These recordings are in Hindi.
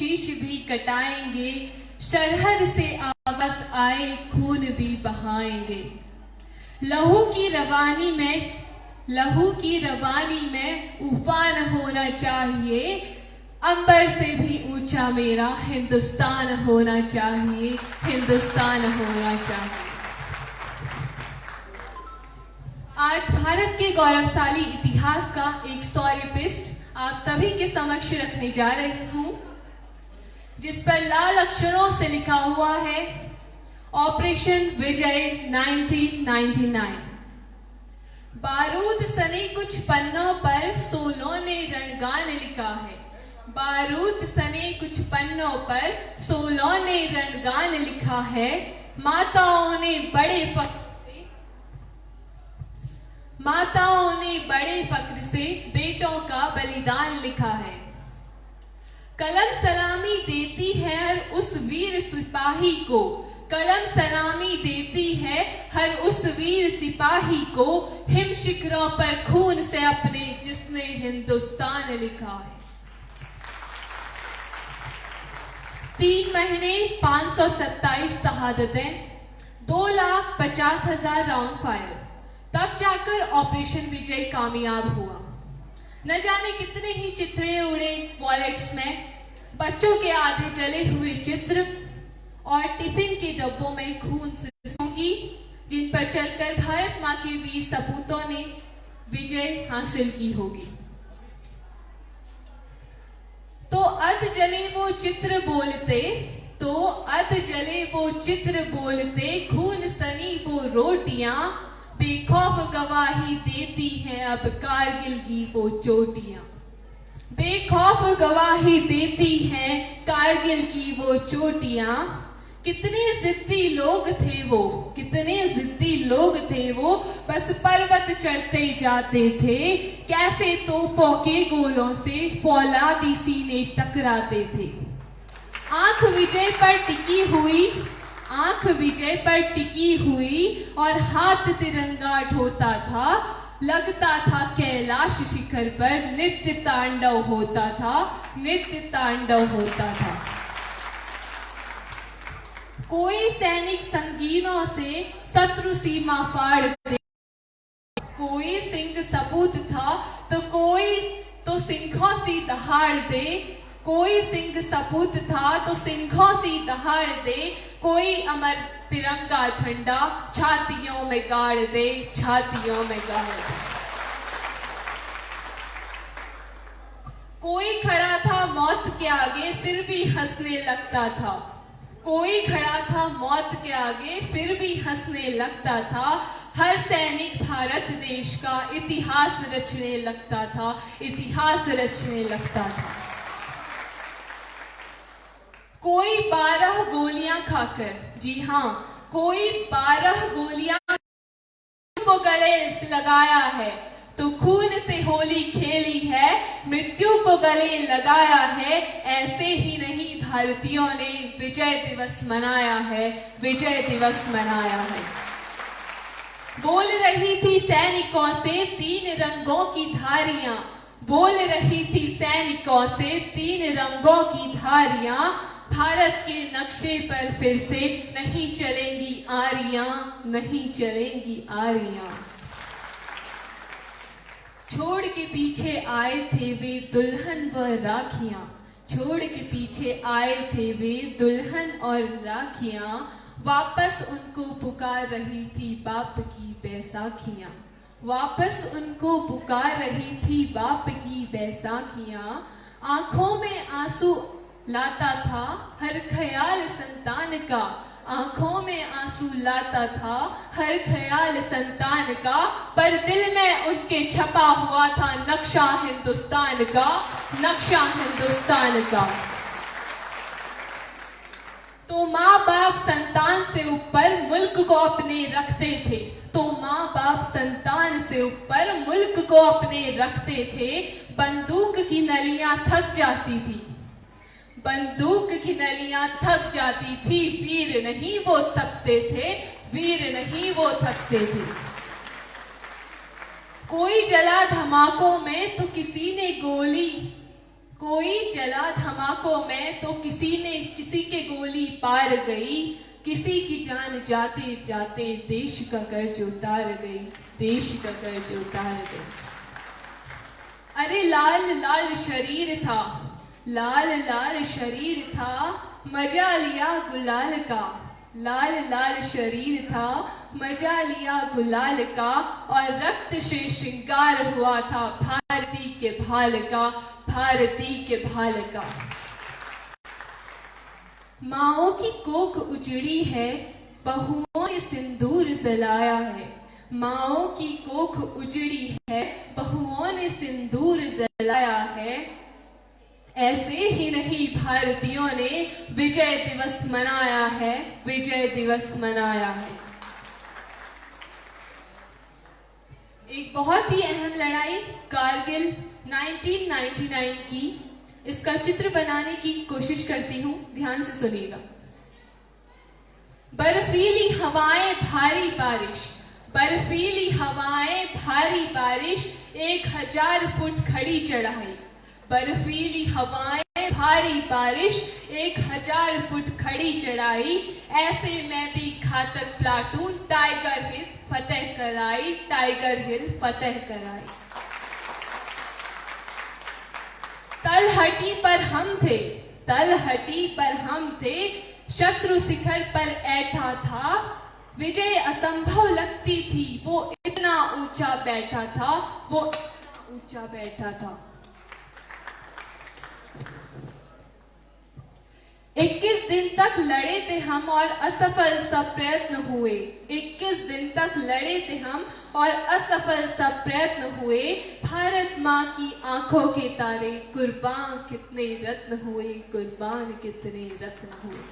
शीश भी कटाएंगे, सरहद से आवाज आए खून भी बहाएंगे। लहू की रवानी में उफान होना चाहिए, अंबर से भी ऊंचा मेरा हिंदुस्तान होना चाहिए, हिंदुस्तान होना चाहिए। आज भारत के गौरवशाली इतिहास का एक शौर्य पृष्ठ आप सभी के समक्ष रखने जा रही हूं, जिस पर लाल अक्षरों से लिखा हुआ है ऑपरेशन विजय 1999। बारूद सने कुछ पन्नों पर सोलों ने रणगान लिखा है, बारूद सने कुछ पन्नों पर सोलों ने रणगान लिखा है। माताओं ने बड़े फक्र से बेटों का बलिदान लिखा है। कलम सलामी देती है हर उस वीर सिपाही को, कलम सलामी देती है हर उस वीर सिपाही को, हिम शिखरों पर खून से अपने जिसने हिंदुस्तान लिखा है। 3 महीने 527 शहादतें, 2,50,000 राउंड फायर, तब जाकर ऑपरेशन विजय कामयाब हुआ। न जाने कितने ही चित्रे उड़े वॉलेट्स में, बच्चों के आधे जले हुए चित्र और टिफिन के डब्बों में खून से होंगी, जिन पर चलकर भारत मां के वीर सपूतों ने विजय हासिल की होगी। तो अध जले वो चित्र बोलते, खून सनी वो रोटियां, बेखौफ गवाही देती हैं अब कारगिल की वो चोटियां, बेखौफ गवाही देती हैं कारगिल की वो चोटियां। कितने जिद्दी लोग थे वो, बस पर्वत चढ़ते जाते थे, कैसे तोपों के गोलों से फौलादी सीने टकराते थे। आंख विजय पर टिकी हुई और हाथ तिरंगा ढोता था, लगता था कैलाश शिखर पर नित्य तांडव होता था। कोई सैनिक संगीनों से शत्रु सीमा फाड़ दे, कोई सिंह सपूत था तो कोई तो सिंहों सी दहाड़ दे, कोई सिंह सपूत था तो सिंहों सी दहाड़ दे, कोई अमर तिरंगा झंडा छातियों में गाड़ दे। कोई खड़ा था मौत के आगे फिर भी हंसने लगता था, कोई खड़ा था मौत के आगे फिर भी हंसने लगता था। हर सैनिक भारत देश का इतिहास रचने लगता था। कोई 12 गोलियां खाकर, जी हाँ, कोई 12 गोलियां को गले लगाया है, तो खून से होली खेली है, मृत्यु को गले लगाया है। ऐसे ही नहीं भारतीयों ने विजय दिवस मनाया है। बोल रही थी सैनिकों से 3 रंगों की धारियां, बोल रही थी सैनिकों से 3 रंगों की धारियां, भारत के नक्शे पर फिर से नहीं चलेंगी आरियां। छोड़ के पीछे आए थे वे दुल्हन व राखियां, छोड़ के पीछे आए थे वे दुल्हन और राखियां, वापस उनको पुकार रही थी बाप की बैसाखियां, वापस उनको पुकार रही थी बाप की बैसाखियां। आंखों में आंसू लाता था हर ख्याल संतान का, आंखों में आंसू लाता था हर ख्याल संतान का, पर दिल में उनके छपा हुआ था नक्शा हिंदुस्तान का। तो माँ बाप संतान से ऊपर मुल्क को अपने रखते थे, तो माँ बाप संतान से ऊपर मुल्क को अपने रखते थे। बंदूक की नलियां थक जाती थी, बंदूक की नलियां थक जाती थी, वीर नहीं वो थकते थे, वीर नहीं वो थकते थे। कोई जला धमाकों में तो किसी ने कोई चला धमाकों में तो किसी के गोली पार गई, किसी की जान जाते जाते देश का कर्ज उतार गई, देश का कर्ज उतार गई। अरे लाल लाल शरीर था, लाल लाल शरीर था, मजा लिया गुलाल का, लाल लाल शरीर था, मजा लिया गुलाल का, और रक्त से श्रृंगार हुआ था भारती के भाल का, भारती के भाल का। माओ की कोख उजड़ी है, बहुओं ने सिंदूर जलाया है, माओ की कोख उजड़ी है, बहुओं ने सिंदूर जलाया है। ऐसे ही नहीं भारतीयों ने विजय दिवस मनाया है, विजय दिवस मनाया है। एक बहुत ही अहम लड़ाई कारगिल 1999 की, इसका चित्र बनाने की कोशिश करती हूं, ध्यान से सुनिएगा। बर्फीली हवाएं भारी बारिश, बर्फीली हवाएं भारी बारिश, 1000 फुट खड़ी चढ़ाई, बर्फीली हवाएं भारी बारिश, 1000 फुट खड़ी चढ़ाई। ऐसे में भी घातक प्लाटून टाइगर हिल फतेह कराई, टाइगर हिल फतेह कराई। तलहटी पर हम थे, तलहटी पर हम थे, शत्रु शिखर पर ऐठा था, विजय असंभव लगती थी, वो इतना ऊंचा बैठा था, वो इतना ऊंचा बैठा था। 21 दिन तक लड़े थे हम और असफल सब प्रयत्न हुए, 21 दिन तक लड़े थे हम और असफल सब प्रयत्न हुए। भारत माँ की आंखों के तारे, कुर्बान कितने रत्न हुए, कुर्बान कितने रत्न हुए।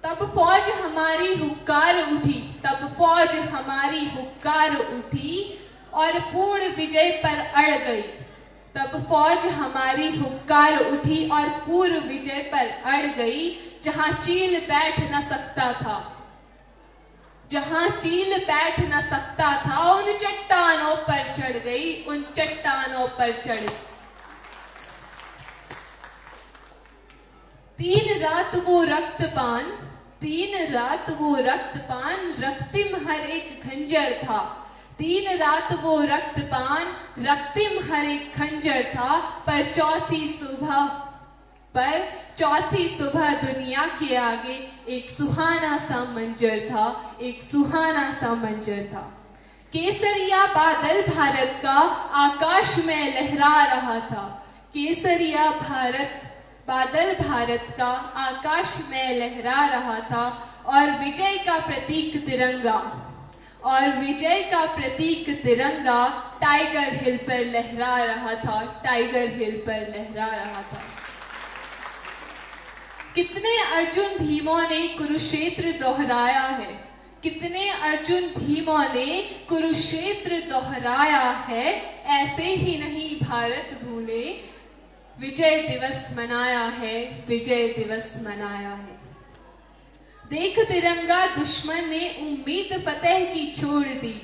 तब फौज हमारी हुक्कार उठी, तब फौज हमारी हुक्कार उठी और पूर्ण विजय पर अड़ गई, तब फौज हमारी हुक्कार उठी और पूर्व विजय पर अड़ गई। जहां चील बैठ न सकता था, जहां चील बैठ न सकता था, उन चट्टानों पर चढ़ गई, उन चट्टानों पर चढ़। 3 रात वो रक्तपान, 3 रात वो रक्तपान, रक्तिम हर एक खंजर था, 3 रात वो रक्तपान, रक्तिम हर एक खंजर था। पर चौथी सुबह दुनिया के आगे एक सुहाना सा मंजर था, एक सुहाना सा मंजर था। केसरिया बादल भारत का आकाश में लहरा रहा था, केसरिया बादल भारत का आकाश में लहरा रहा था, और विजय का प्रतीक तिरंगा, और विजय का प्रतीक तिरंगा टाइगर हिल पर लहरा रहा था, टाइगर हिल पर लहरा रहा था। कितने अर्जुन भीमों ने कुरुक्षेत्र दोहराया है, कितने अर्जुन भीमों ने कुरुक्षेत्र दोहराया है। ऐसे ही नहीं भारत भू ने विजय दिवस मनाया है, विजय दिवस मनाया है। देख तिरंगा दुश्मन ने उम्मीद फतेह की छोड़ दी,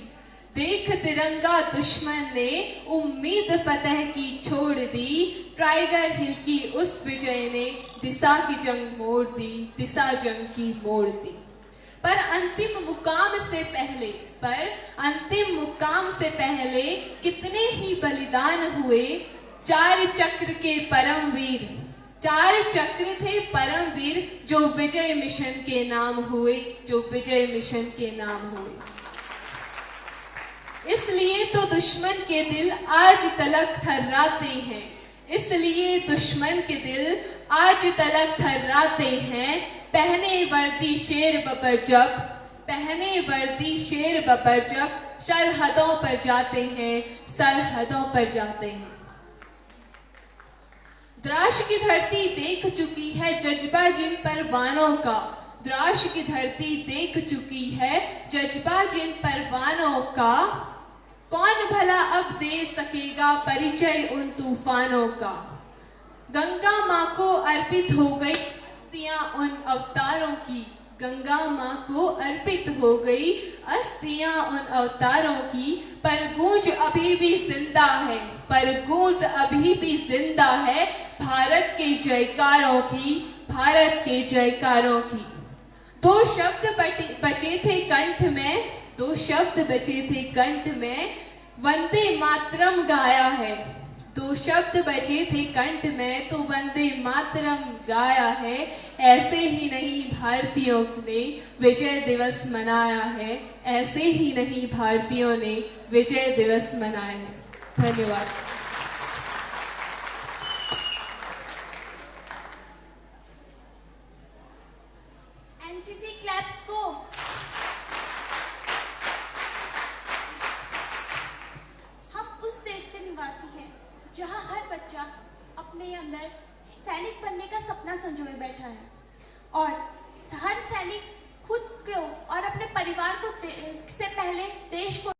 देख तिरंगा दुश्मन ने उम्मीद फतेह की छोड़ दी। टाइगर हिल की उस विजय ने दिशा की जंग मोड़ दी, दिशा जंग की मोड़ दी। पर अंतिम मुकाम से पहले कितने ही बलिदान हुए। 4 चक्र के परमवीर, 4 चक्र थे परमवीर, जो विजय मिशन के नाम हुए, जो विजय मिशन के नाम हुए। इसलिए तो दुश्मन के दिल आज तलक थर्राते हैं, इसलिए दुश्मन के दिल आज तलक थर्राते हैं। पहने वर्दी शेर बबर जब, पहने वर्दी शेर बबर जब, सरहदों पर जाते हैं, सरहदों पर जाते हैं। द्रास की धरती देख चुकी है जज्बा जिन परवानों का, द्रास की धरती देख चुकी है जज्बा जिन परवानों का। कौन भला अब दे सकेगा परिचय उन तूफानों का। गंगा माँ को अर्पित हो गई हस्तियां उन अवतारों की, गंगा माँ को अर्पित हो गई अस्थियां उन अवतारों की, पर गूंज अभी भी जिंदा है, पर गूंज अभी भी जिंदा है भारत के जयकारों की, भारत के जयकारों की। दो शब्द बचे थे कंठ में, दो शब्द बचे थे कंठ में, वंदे मातरम गाया है। दो शब्द बचे थे कंठ में तो वंदे मातरम गाया है। ऐसे ही नहीं भारतीयों ने विजय दिवस मनाया है, ऐसे ही नहीं भारतीयों ने विजय दिवस मनाया है। धन्यवाद। एनसीसी क्लैप्स को। हम उस देश के निवासी हैं जहां हर बच्चा अपने अंदर सैनिक बनने का सपना संजोए बैठा है, और हर सैनिक खुद को और अपने परिवार को से पहले देश को